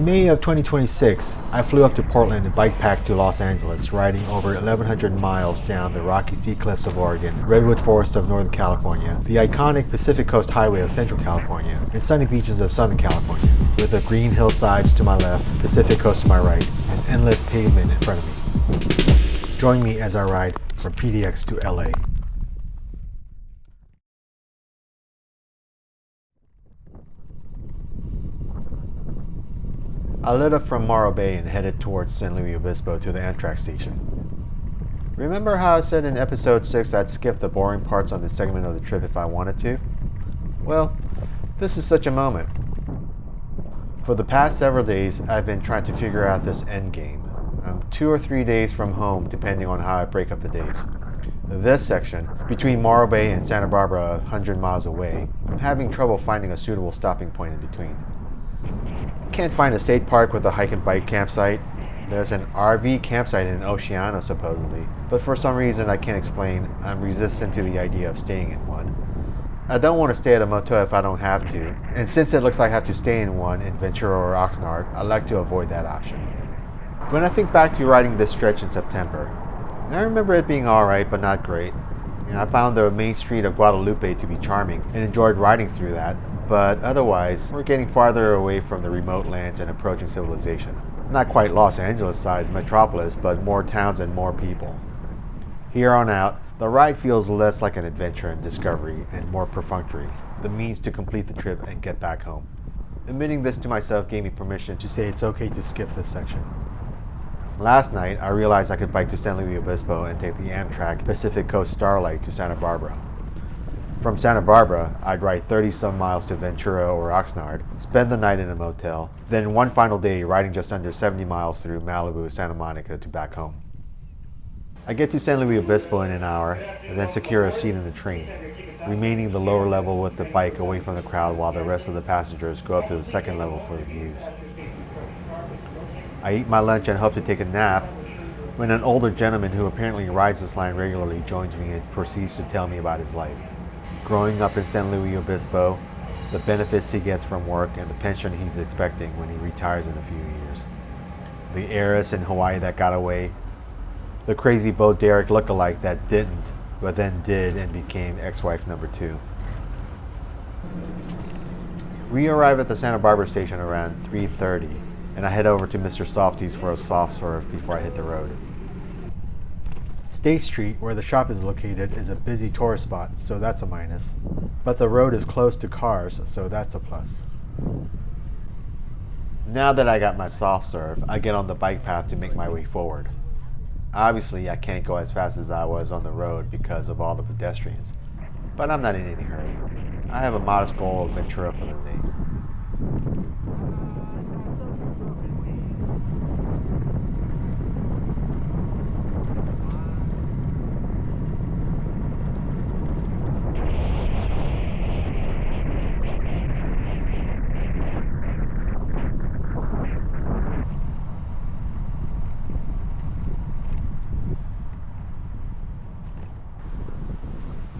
In May of 2026, I flew up to Portland and bike-packed to Los Angeles, riding over 1,100 miles down the rocky sea cliffs of Oregon, redwood forests of Northern California, the iconic Pacific Coast Highway of Central California, and sunny beaches of Southern California, with the green hillsides to my left, Pacific Coast to my right, and endless pavement in front of me. Join me as I ride from PDX to LA. I lit up from Morro Bay and headed towards San Luis Obispo to the Amtrak station. Remember how I said in episode 6 I'd skip the boring parts on this segment of the trip if I wanted to? Well, this is such a moment. For the past several days, I've been trying to figure out this end game. I'm 2 or 3 days from home depending on how I break up the days. This section, between Morro Bay and Santa Barbara 100 miles away, I'm having trouble finding a suitable stopping point in between. Can't find a state park with a hike and bike campsite. There's an RV campsite in Oceano supposedly, but for some reason I can't explain, I'm resistant to the idea of staying in one. I don't want to stay at a motel if I don't have to, and since it looks like I have to stay in one in Ventura or Oxnard, I like to avoid that option. When I think back to riding this stretch in September, I remember it being alright but not great. I found the main street of Guadalupe to be charming and enjoyed riding through that, but otherwise, we're getting farther away from the remote lands and approaching civilization. Not quite Los Angeles-sized metropolis, but more towns and more people. Here on out, the ride feels less like an adventure and discovery and more perfunctory, the means to complete the trip and get back home. Admitting this to myself gave me permission to say it's okay to skip this section. Last night, I realized I could bike to San Luis Obispo and take the Amtrak Pacific Coast Starlight to Santa Barbara. From Santa Barbara, I'd ride 30-some miles to Ventura or Oxnard, spend the night in a motel, then one final day riding just under 70 miles through Malibu, Santa Monica to back home. I get to San Luis Obispo in an hour, and then secure a seat in the train, remaining the lower level with the bike away from the crowd while the rest of the passengers go up to the second level for the views. I eat my lunch and hope to take a nap when an older gentleman who apparently rides this line regularly joins me and proceeds to tell me about his life. Growing up in San Luis Obispo, the benefits he gets from work, and the pension he's expecting when he retires in a few years. The heiress in Hawaii that got away, the crazy Bo Derek lookalike that didn't, but then did and became ex-wife number 2. We arrive at the Santa Barbara station around 3:30, and I head over to Mr. Softy's for a soft serve before I hit the road. State Street, where the shop is located, is a busy tourist spot, so that's a minus. But the road is close to cars, so that's a plus. Now that I got my soft serve, I get on the bike path to make my way forward. Obviously, I can't go as fast as I was on the road because of all the pedestrians, but I'm not in any hurry. I have a modest goal of Ventura for the day.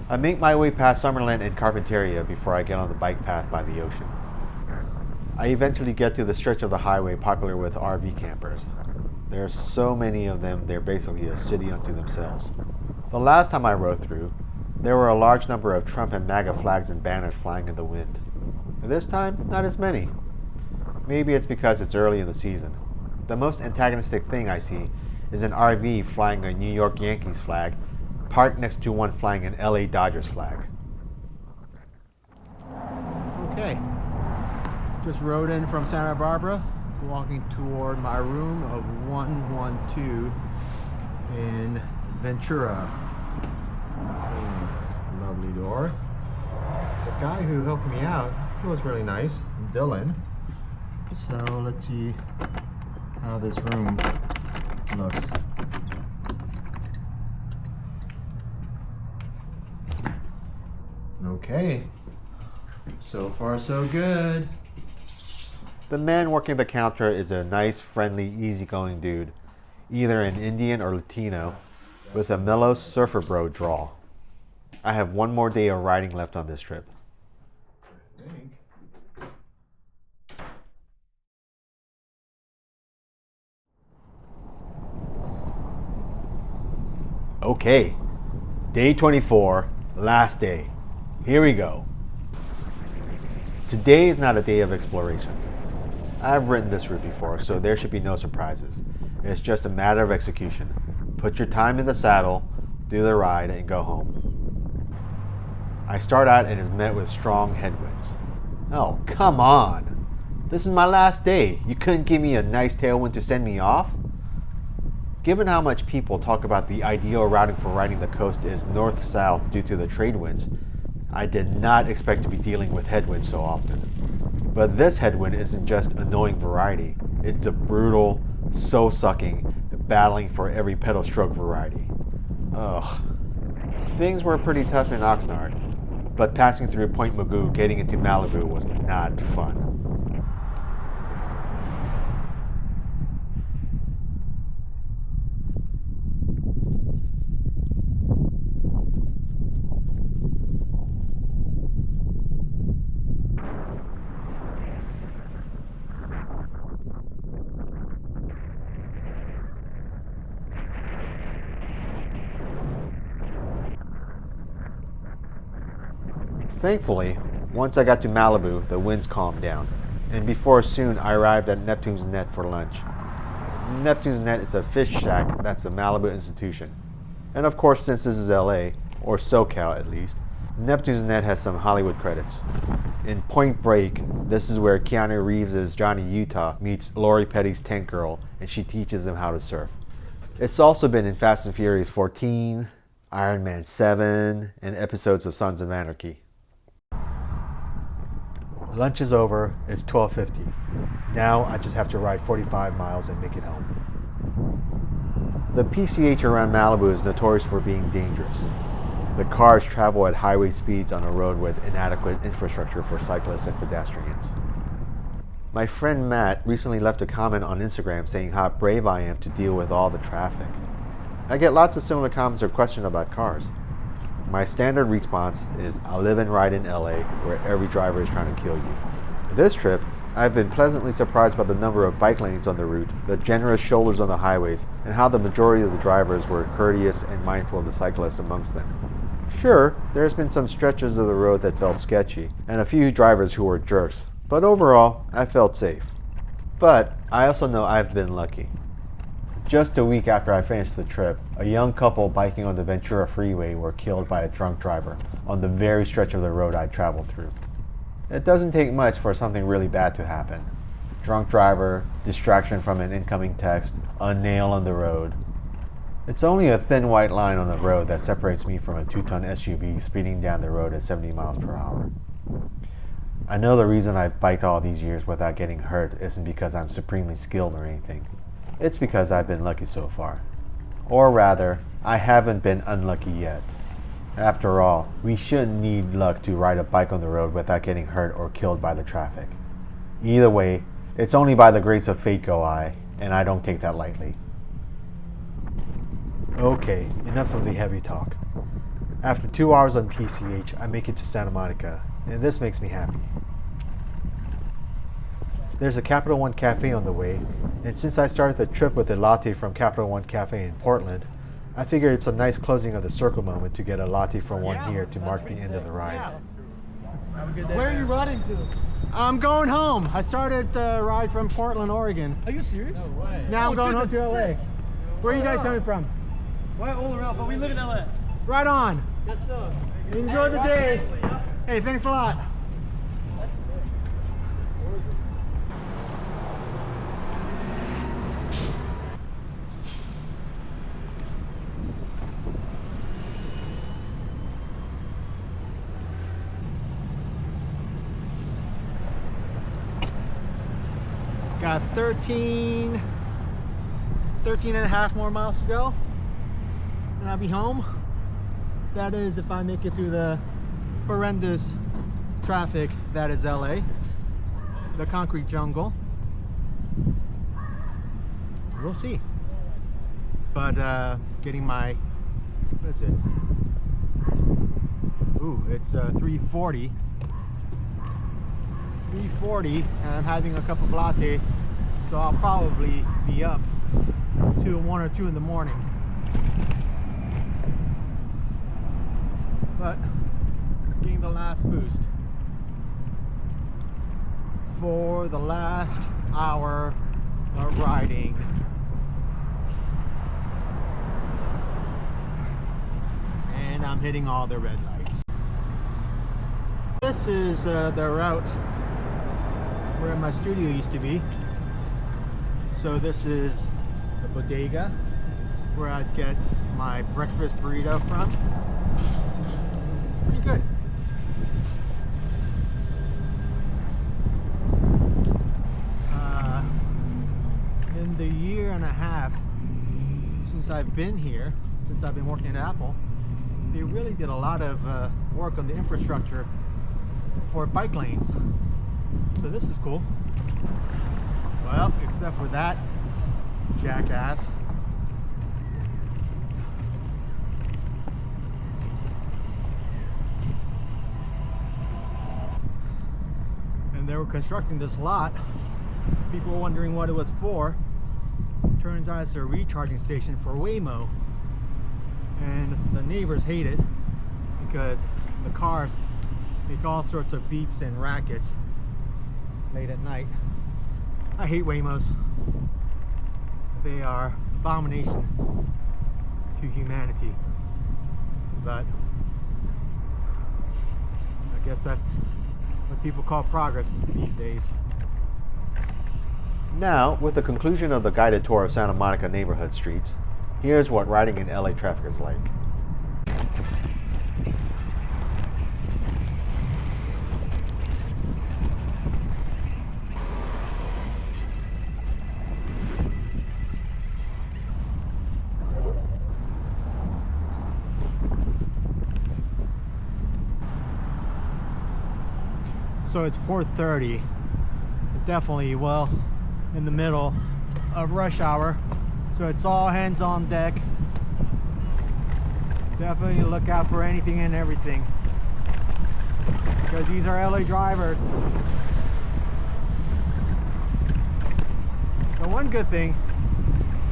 I make my way past Summerlin and Carpinteria before I get on the bike path by the ocean. I eventually get to the stretch of the highway popular with RV campers. There are so many of them, they're basically a city unto themselves. The last time I rode through, there were a large number of Trump and MAGA flags and banners flying in the wind. This time, not as many. Maybe it's because it's early in the season. The most antagonistic thing I see is an RV flying a New York Yankees flag parked next to one flying an LA Dodgers flag. Okay, just rode in from Santa Barbara, walking toward my room of 112 in Ventura. Lovely door. The guy who helped me out, he was really nice, Dylan. So let's see how this room looks. Okay, so far so good. The man working the counter is a nice, friendly, easygoing dude, either an Indian or Latino, with a mellow surfer bro drawl. I have one more day of riding left on this trip. I think. Okay, day 24, last day. Here we go. Today is not a day of exploration. I've written this route before, so there should be no surprises. It's just a matter of execution. Put your time in the saddle, do the ride, and go home. I start out and is met with strong headwinds. Oh, come on! This is my last day. You couldn't give me a nice tailwind to send me off? Given how much people talk about the ideal routing for riding the coast is north-south due to the trade winds, I did not expect to be dealing with headwinds so often. But this headwind isn't just annoying variety, it's a brutal, soul-sucking, battling for every pedal stroke variety. Ugh. Things were pretty tough in Oxnard, but passing through Point Mugu getting into Malibu was not fun. Thankfully, once I got to Malibu, the winds calmed down, and before soon I arrived at Neptune's Net for lunch. Neptune's Net is a fish shack that's a Malibu institution. And of course, since this is LA, or SoCal at least, Neptune's Net has some Hollywood credits. In Point Break, this is where Keanu Reeves' Johnny Utah meets Lori Petty's Tank Girl, and she teaches him how to surf. It's also been in Fast and Furious 14, Iron Man 7, and episodes of Sons of Anarchy. Lunch is over, it's 12:50. Now I just have to ride 45 miles and make it home. The PCH around Malibu is notorious for being dangerous. The cars travel at highway speeds on a road with inadequate infrastructure for cyclists and pedestrians. My friend Matt recently left a comment on Instagram saying how brave I am to deal with all the traffic. I get lots of similar comments or questions about cars. My standard response is, I live and ride in LA where every driver is trying to kill you. This trip, I've been pleasantly surprised by the number of bike lanes on the route, the generous shoulders on the highways, and how the majority of the drivers were courteous and mindful of the cyclists amongst them. Sure, there's been some stretches of the road that felt sketchy, and a few drivers who were jerks, but overall, I felt safe. But I also know I've been lucky. Just a week after I finished the trip, a young couple biking on the Ventura freeway were killed by a drunk driver on the very stretch of the road I traveled through. It doesn't take much for something really bad to happen. Drunk driver, distraction from an incoming text, a nail on the road. It's only a thin white line on the road that separates me from a 2-ton SUV speeding down the road at 70 miles per hour. I know the reason I've biked all these years without getting hurt isn't because I'm supremely skilled or anything. It's because I've been lucky so far. Or rather, I haven't been unlucky yet. After all, we shouldn't need luck to ride a bike on the road without getting hurt or killed by the traffic. Either way, it's only by the grace of fate go I, and I don't take that lightly. Okay, enough of the heavy talk. After 2 hours on PCH, I make it to Santa Monica, and this makes me happy. There's a Capital One Cafe on the way, and since I started the trip with a latte from Capital One Cafe in Portland, I figured it's a nice closing of the circle moment to get a latte from one here to mark the end of the ride. Have a good day. Where are you riding to? I'm going home. I started the ride from Portland, Oregon. Are you serious? No way. Now I'm going home to LA. Where are you guys coming from? Right all around, but we live in LA. Right on. Yes, sir. Enjoy the day. Hey, thanks a lot. Got 13 and a half more miles to go and I'll be home. That is if I make it through the horrendous traffic that is LA, the concrete jungle. We'll see. But getting my, what is it? Ooh, it's 3:40. 3:40 and I'm having a cup of latte, so I'll probably be up till 1 or 2 in the morning. but getting the last boost for the last hour of riding. And I'm hitting all the red lights. This is the route where my studio used to be. So this is the bodega where I'd get my breakfast burrito from. Pretty good. In the year and a half since I've been here, since I've been working at Apple, they really did a lot of work on the infrastructure for bike lanes. So this is cool. Well, except for that jackass. And they were constructing this lot. People were wondering what it was for. Turns out it's a recharging station for Waymo. And the neighbors hate it because the cars make all sorts of beeps and rackets late at night. I hate Waymos. They are abomination to humanity. But I guess that's what people call progress these days. Now, with the conclusion of the guided tour of Santa Monica neighborhood streets, here's what riding in LA traffic is like. So it's 4:30. Definitely, well, in the middle of rush hour. So it's all hands on deck. Definitely look out for anything and everything, because these are LA drivers. The one good thing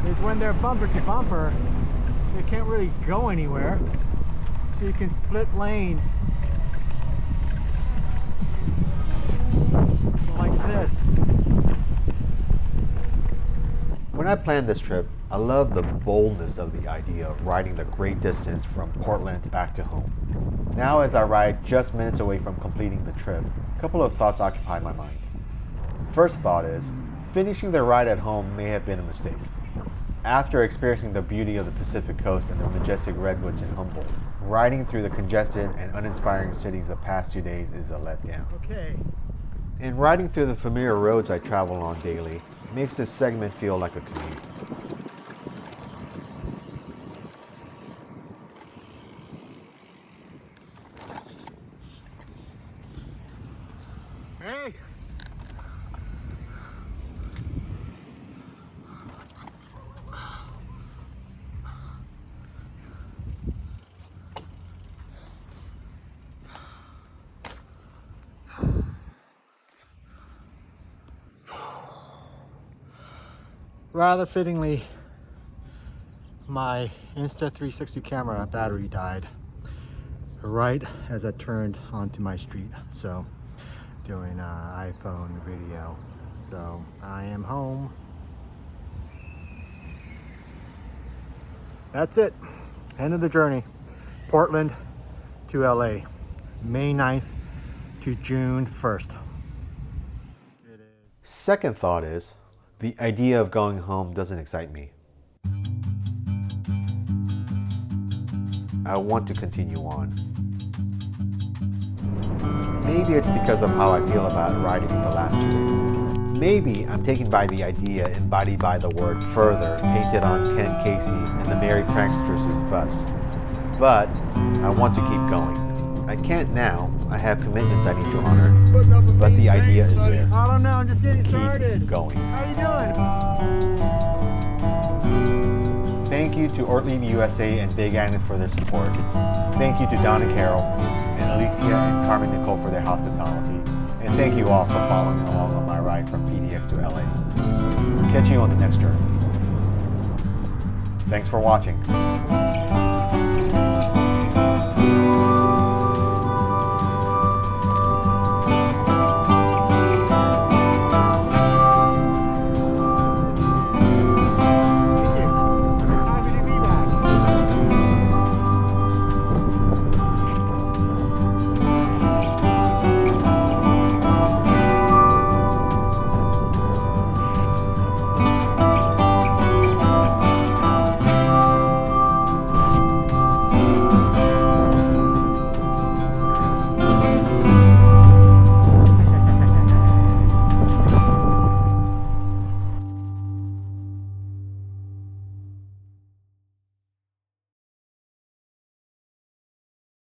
is when they're bumper to bumper, they can't really go anywhere. So you can split lanes. So like this. When I planned this trip, I loved the boldness of the idea of riding the great distance from Portland back to home. Now, as I ride just minutes away from completing the trip, a couple of thoughts occupy my mind. First thought is, finishing the ride at home may have been a mistake. After experiencing the beauty of the Pacific Coast and the majestic redwoods in Humboldt, riding through the congested and uninspiring cities the past 2 days is a letdown. Okay. And riding through the familiar roads I travel on daily makes this segment feel like a commute. Hey! Rather fittingly, my Insta360 camera battery died right as I turned onto my street. So, doing iPhone video. So, I am home. That's it. End of the journey. Portland to LA. May 9th to June 1st. It is. Second thought is, the idea of going home doesn't excite me. I want to continue on. Maybe it's because of how I feel about riding the last 2 days. Maybe I'm taken by the idea embodied by the word further painted on Ken Casey and the Merry Pranksters' bus. But I want to keep going. I can't now. I have commitments I need to honor. But the idea is there. I don't know, I'm just getting started. Keep going. How you doing? Thank you to Ortlieb USA and Big Agnes for their support. Thank you to Don and Carol, and Alicia and Carmen Nicole for their hospitality. And thank you all for following along on my ride from PDX to LA. Catch you on the next journey. Thanks for watching.